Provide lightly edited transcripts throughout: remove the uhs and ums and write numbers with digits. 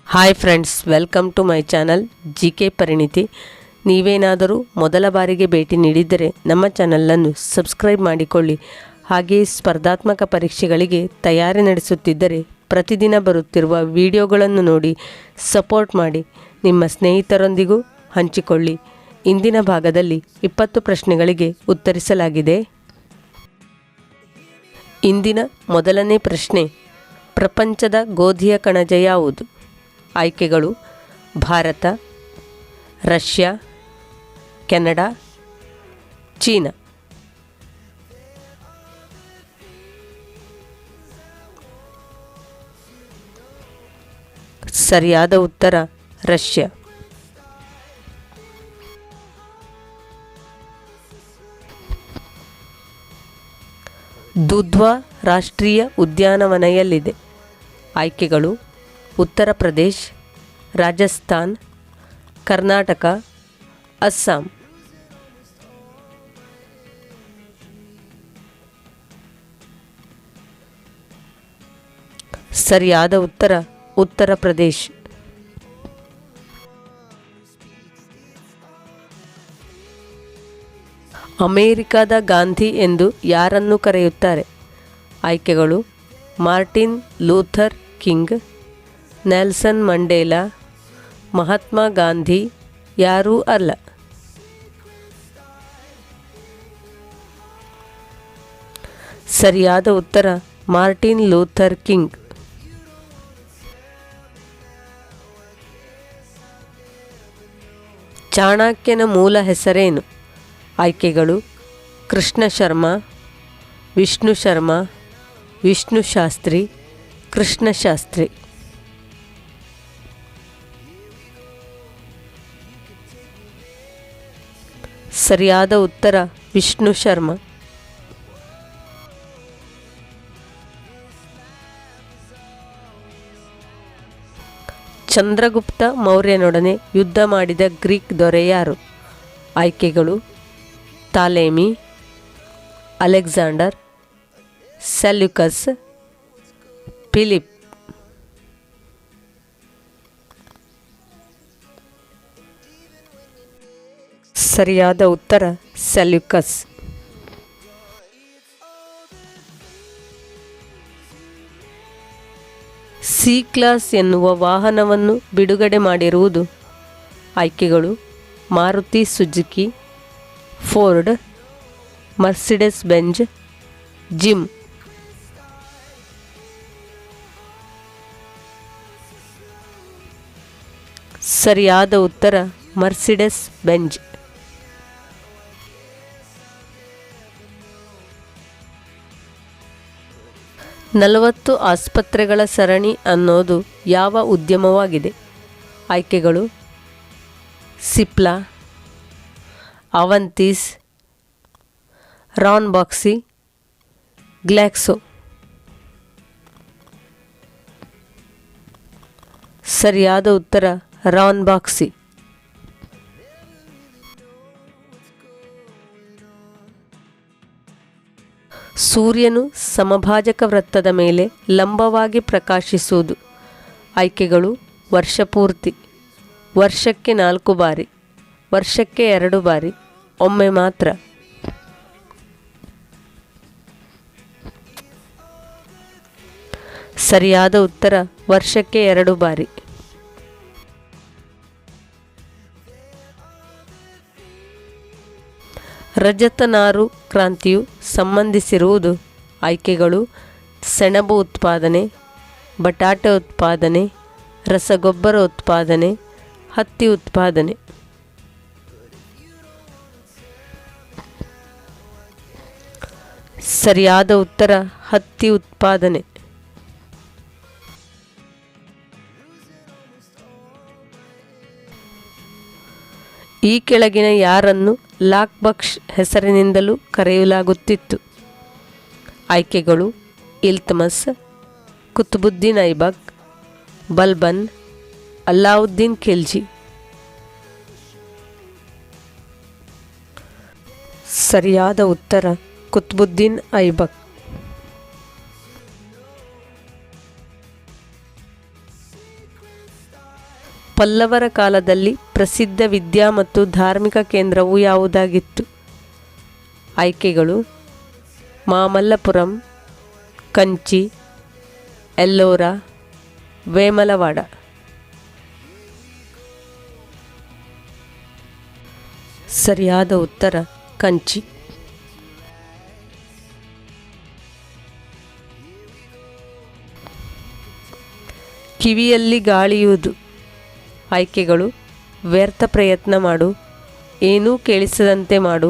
Hi friends, welcome to my channel GK ಪರಿಣಿತಿ. ನೀವೇನಾದರೂ ಮೊದಲ ಬಾರಿಗೆ ಭೇಟಿ ನೀಡಿದ್ದರೆ ನಮ್ಮ ಚಾನಲನ್ನು ಸಬ್ಸ್ಕ್ರೈಬ್ ಮಾಡಿಕೊಳ್ಳಿ. ಹಾಗೆಯೇ ಸ್ಪರ್ಧಾತ್ಮಕ ಪರೀಕ್ಷೆಗಳಿಗೆ ತಯಾರಿ ನಡೆಸುತ್ತಿದ್ದರೆ ಪ್ರತಿದಿನ ಬರುತ್ತಿರುವ ವಿಡಿಯೋಗಳನ್ನು ನೋಡಿ ಸಪೋರ್ಟ್ ಮಾಡಿ. ನಿಮ್ಮ ಸ್ನೇಹಿತರೊಂದಿಗೂ ಹಂಚಿಕೊಳ್ಳಿ. ಇಂದಿನ ಭಾಗದಲ್ಲಿ 20 ಪ್ರಶ್ನೆಗಳಿಗೆ ಉತ್ತರಿಸಲಾಗಿದೆ. ಇಂದಿನ ಮೊದಲನೇ ಪ್ರಶ್ನೆ, ಪ್ರಪಂಚದ ಗೋಧಿಯ ಕಣಜ ಯಾವುದು? ಆಯ್ಕೆಗಳು: ಭಾರತ, ರಷ್ಯಾ, ಕೆನಡಾ, ಚೀನಾ. ಸರಿಯಾದ ಉತ್ತರ ರಷ್ಯಾ. ದುಧ್ವಾ ರಾಷ್ಟ್ರೀಯ ಉದ್ಯಾನವನ ಎಲ್ಲಿದೆ? ಆಯ್ಕೆಗಳು: ಉತ್ತರ ಪ್ರದೇಶ್, ರಾಜಸ್ಥಾನ್, ಕರ್ನಾಟಕ, ಅಸ್ಸಾಂ. ಸರಿಯಾದ ಉತ್ತರ ಉತ್ತರ ಪ್ರದೇಶ್. ಅಮೇರಿಕಾದ ಗಾಂಧಿ ಎಂದು ಯಾರನ್ನು ಕರೆಯುತ್ತಾರೆ? ಆಯ್ಕೆಗಳು: Martin Luther king, Nelson Mandela, Mahatma Gandhi, ಯಾರೂ ಅಲ್ಲ. ಸರಿಯಾದ ಉತ್ತರ ಮಾರ್ಟಿನ್ ಲೂಥರ್ ಕಿಂಗ್. ಚಾಣಕ್ಯನ ಮೂಲ ಹೆಸರೇನು? ಆಯ್ಕೆಗಳು: ಕೃಷ್ಣ ಶರ್ಮಾ, ವಿಷ್ಣು ಶರ್ಮಾ, ವಿಷ್ಣು ಶಾಸ್ತ್ರಿ, ಕೃಷ್ಣ ಶಾಸ್ತ್ರಿ. ಸರಿಯಾದ ಉತ್ತರ ವಿಷ್ಣು ಶರ್ಮಾ. ಚಂದ್ರಗುಪ್ತ ಮೌರ್ಯನೊಡನೆ ಯುದ್ಧ ಮಾಡಿದ ಗ್ರೀಕ್ ದೊರೆ ಯಾರು? ಆಯ್ಕೆಗಳು: ತಾಲೇಮಿ, ಅಲೆಕ್ಸಾಂಡರ್, ಸೆಲ್ಯೂಕಸ್, ಫಿಲಿಪ್. ಸರಿಯಾದ ಉತ್ತರ ಸೆಲ್ಯೂಕಸ್. ಸಿ ಕ್ಲಾಸ್ ಎನ್ನುವ ವಾಹನವನ್ನು ಬಿಡುಗಡೆ ಮಾಡಿರುವುದು? ಆಯ್ಕೆಗಳು: Maruti Suzuki, Ford, Mercedes Benz, gym. ಸರಿಯಾದ ಉತ್ತರ ಮರ್ಸಿಡೆಸ್ ಬೆಂಜ್. ನಲವತ್ತು ಆಸ್ಪತ್ರೆಗಳ ಸರಣಿ ಅನ್ನೋದು ಯಾವ ಉದ್ಯಮವಾಗಿದೆ? ಆಯ್ಕೆಗಳು: ಸಿಪ್ಲಾ, ಅವಂತಿಸ್, ರಾನ್ಬಾಕ್ಸಿ, ಗ್ಲಾಕ್ಸೋ. ಸರಿಯಾದ ಉತ್ತರ ರಾನ್ಬಾಕ್ಸಿ. ಸೂರ್ಯನು ಸಮಭಾಜಕ ವೃತ್ತದ ಮೇಲೆ ಲಂಬವಾಗಿ ಪ್ರಕಾಶಿಸುವುದು? ಆಯ್ಕೆಗಳು: ವರ್ಷಪೂರ್ತಿ, ವರ್ಷಕ್ಕೆ 4 ಬಾರಿ, ವರ್ಷಕ್ಕೆ 2 ಬಾರಿ, ಒಮ್ಮೆ ಮಾತ್ರ. ಸರಿಯಾದ ಉತ್ತರ ವರ್ಷಕ್ಕೆ 2 ಬಾರಿ. ರಜತನಾರು ಕ್ರಾಂತಿಯು ಸಂಬಂಧಿಸಿರುವುದು? ಆಯ್ಕೆಗಳು: ಸೆಣಬು ಉತ್ಪಾದನೆ, ಬಟಾಟೆ ಉತ್ಪಾದನೆ, ರಸಗೊಬ್ಬರ ಉತ್ಪಾದನೆ, ಹತ್ತಿ ಉತ್ಪಾದನೆ. ಸರಿಯಾದ ಉತ್ತರ ಹತ್ತಿ ಉತ್ಪಾದನೆ. ಈ ಕೆಳಗಿನ ಯಾರನ್ನು ಲಾಕ್ಬಕ್ಷ್ ಹೆಸರಿನಿಂದಲೂ ಕರೆಯಲಾಗುತ್ತಿತ್ತು? ಆಯ್ಕೆಗಳು: ಇಲ್ತಮಸ್, ಕುತುಬುದ್ದೀನ್ ಐಬಕ್, ಬಲ್ಬನ್, ಅಲ್ಲಾವುದ್ದೀನ್ ಖಿಲ್ಜಿ. ಸರಿಯಾದ ಉತ್ತರ ಕುತುಬುದ್ದೀನ್ ಐಬಕ್. ಪಲ್ಲವರ ಕಾಲದಲ್ಲಿ ಪ್ರಸಿದ್ಧ ವಿದ್ಯಾ ಮತ್ತು ಧಾರ್ಮಿಕ ಕೇಂದ್ರವು ಯಾವುದಾಗಿತ್ತು? ಆಯ್ಕೆಗಳು ಮಾಮಲ್ಲಪುರಂ, ಕಂಚಿ, ಎಲ್ಲೋರ, ವೇಮಲವಾಡ. ಸರಿಯಾದ ಉತ್ತರ ಕಂಚಿ. ಕಿವಿಯಲ್ಲಿ ಗಾಳಿಯುವುದು. ಆಯ್ಕೆಗಳು ವ್ಯರ್ಥ ಪ್ರಯತ್ನ ಮಾಡು, ಏನೂ ಕೇಳಿಸದಂತೆ ಮಾಡು,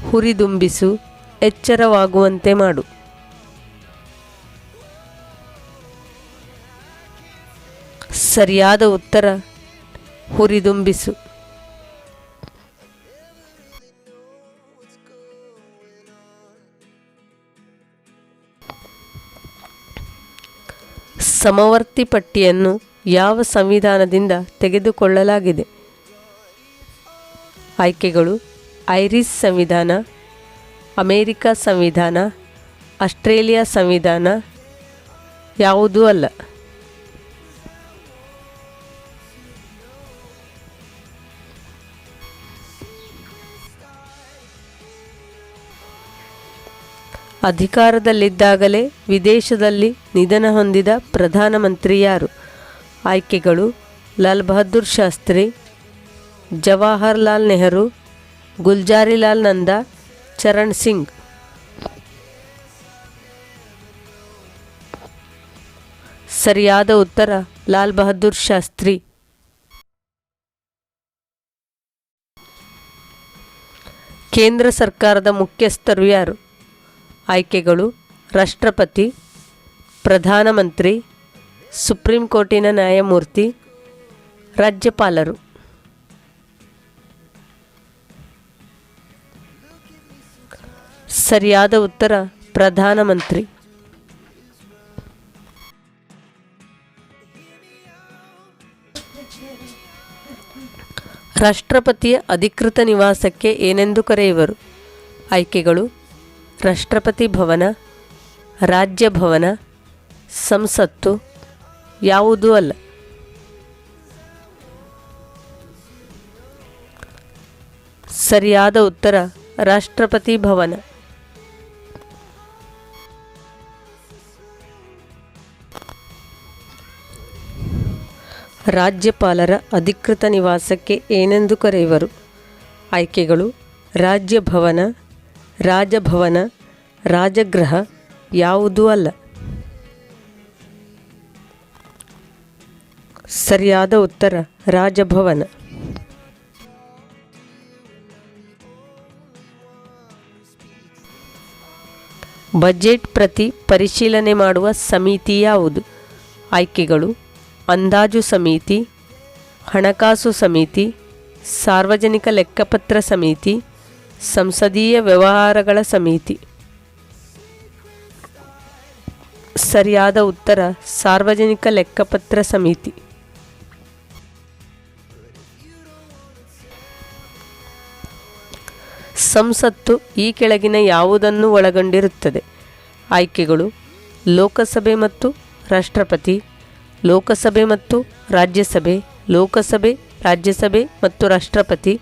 ಹುರಿದುಂಬಿಸು, ಎಚ್ಚರವಾಗುವಂತೆ ಮಾಡು. ಸರಿಯಾದ ಉತ್ತರ ಹುರಿದುಂಬಿಸು. ಸಮವರ್ತಿ ಪಟ್ಟಿಯನ್ನು ಯಾವ ಸಂವಿಧಾನದಿಂದ ತೆಗೆದುಕೊಳ್ಳಲಾಗಿದೆ? ಆಯ್ಕೆಗಳು ಐರಿಷ್ ಸಂವಿಧಾನ, ಅಮೇರಿಕ ಸಂವಿಧಾನ, ಆಸ್ಟ್ರೇಲಿಯಾ ಸಂವಿಧಾನ, ಯಾವುದೂ ಅಲ್ಲ. ಅಧಿಕಾರದಲ್ಲಿದ್ದಾಗಲೇ ವಿದೇಶದಲ್ಲಿ ನಿಧನ ಹೊಂದಿದ ಪ್ರಧಾನಮಂತ್ರಿ ಯಾರು? ಆಯ್ಕೆಗಳು ಲಾಲ್ ಬಹದ್ದೂರ್ ಶಾಸ್ತ್ರಿ, ಜವಾಹರ್ಲಾಲ್ ನೆಹರು, ಗುಲ್ಜಾರಿಲಾಲ್ ನಂದಾ, ಚರಣ್ ಸಿಂಗ್. ಸರಿಯಾದ ಉತ್ತರ ಲಾಲ್ ಬಹದ್ದೂರ್ ಶಾಸ್ತ್ರಿ. ಕೇಂದ್ರ ಸರ್ಕಾರದ ಮುಖ್ಯಸ್ಥರು ಯಾರು? ಆಯ್ಕೆಗಳು ರಾಷ್ಟ್ರಪತಿ, ಪ್ರಧಾನಮಂತ್ರಿ, ಸುಪ್ರೀಂ ಕೋರ್ಟಿನ ನ್ಯಾಯಮೂರ್ತಿ, ರಾಜ್ಯಪಾಲರು. ಸರಿಯಾದ ಉತ್ತರ ಪ್ರಧಾನಮಂತ್ರಿ. ರಾಷ್ಟ್ರಪತಿಯ ಅಧಿಕೃತ ನಿವಾಸಕ್ಕೆ ಏನೆಂದು ಕರೆಯುವರು? ಆಯ್ಕೆಗಳು ರಾಷ್ಟ್ರಪತಿ ಭವನ, ರಾಜ್ಯ ಭವನ, ಸಂಸತ್ತು, ಯಾವುದೂ ಅಲ್ಲ. ಸರಿಯಾದ ಉತ್ತರ ರಾಷ್ಟ್ರಪತಿ ಭವನ. ರಾಜ್ಯಪಾಲರ ಅಧಿಕೃತ ನಿವಾಸಕ್ಕೆ ಏನೆಂದು ಕರೆಯುವರು? ಆಯ್ಕೆಗಳು ರಾಜ್ಯ ಭವನ, ರಾಜಭವನ, ರಾಜಗೃಹ, ಯಾವುದೂ ಅಲ್ಲ. ಸರಿಯಾದ ಉತ್ತರ ರಾಜಭವನ. ಬಜೆಟ್ ಪ್ರತಿ ಪರಿಶೀಲನೆ ಮಾಡುವ ಸಮಿತಿ ಯಾವುದು? ಆಯ್ಕೆಗಳು ಅಂದಾಜು ಸಮಿತಿ, ಹಣಕಾಸು ಸಮಿತಿ, ಸಾರ್ವಜನಿಕ ಲೆಕ್ಕಪತ್ರ ಸಮಿತಿ, ಸಂಸದೀಯ ವ್ಯವಹಾರಗಳ ಸಮಿತಿ. ಸರಿಯಾದ ಉತ್ತರ ಸಾರ್ವಜನಿಕ ಲೆಕ್ಕಪತ್ರ ಸಮಿತಿ. ಸಂಸತ್ತು ಈ ಕೆಳಗಿನ ಯಾವುದನ್ನು ಒಳಗೊಂಡಿರುತ್ತದೆ? ಆಯ್ಕೆಗಳು ಲೋಕಸಭೆ ಮತ್ತು ರಾಷ್ಟ್ರಪತಿ, ಲೋಕಸಭೆ ಮತ್ತು ರಾಜ್ಯಸಭೆ, ಲೋಕಸಭೆ, ರಾಜ್ಯಸಭೆ ಮತ್ತು ರಾಷ್ಟ್ರಪತಿ,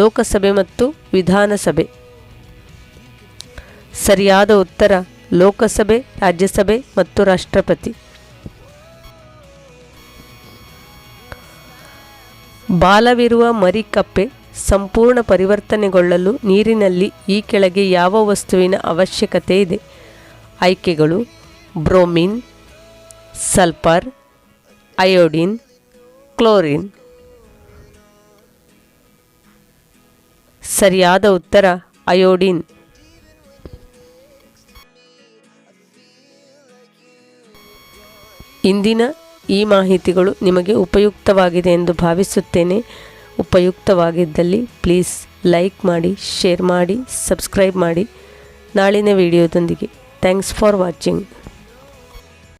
ಲೋಕಸಭೆ ಮತ್ತು ವಿಧಾನಸಭೆ. ಸರಿಯಾದ ಉತ್ತರ ಲೋಕಸಭೆ, ರಾಜ್ಯಸಭೆ ಮತ್ತು ರಾಷ್ಟ್ರಪತಿ. ಬಾಲವಿರುವ ಮರಿಕಪ್ಪೆ ಸಂಪೂರ್ಣ ಪರಿವರ್ತನೆಗೊಳ್ಳಲು ನೀರಿನಲ್ಲಿ ಈ ಕೆಳಗೆ ಯಾವ ವಸ್ತುವಿನ ಅವಶ್ಯಕತೆ ಇದೆ? ಆಯ್ಕೆಗಳು ಬ್ರೋಮಿನ್, ಸಲ್ಫರ್, ಅಯೋಡಿನ್, ಕ್ಲೋರಿನ್. ಸರಿಯಾದ ಉತ್ತರ ಅಯೋಡಿನ್. ಇಂದಿನ ಈ ಮಾಹಿತಿಗಳು ನಿಮಗೆ ಉಪಯುಕ್ತವಾಗಿದೆ ಎಂದು ಭಾವಿಸುತ್ತೇನೆ. ಉಪಯುಕ್ತವಾಗಿದ್ದಲ್ಲಿ ಪ್ಲೀಸ್ ಲೈಕ್ ಮಾಡಿ, ಶೇರ್ ಮಾಡಿ, ಸಬ್ಸ್ಕ್ರೈಬ್ ಮಾಡಿ. ನಾಳಿನ ವಿಡಿಯೋದೊಂದಿಗೆ ಥ್ಯಾಂಕ್ಸ್ ಫಾರ್ ವಾಚಿಂಗ್.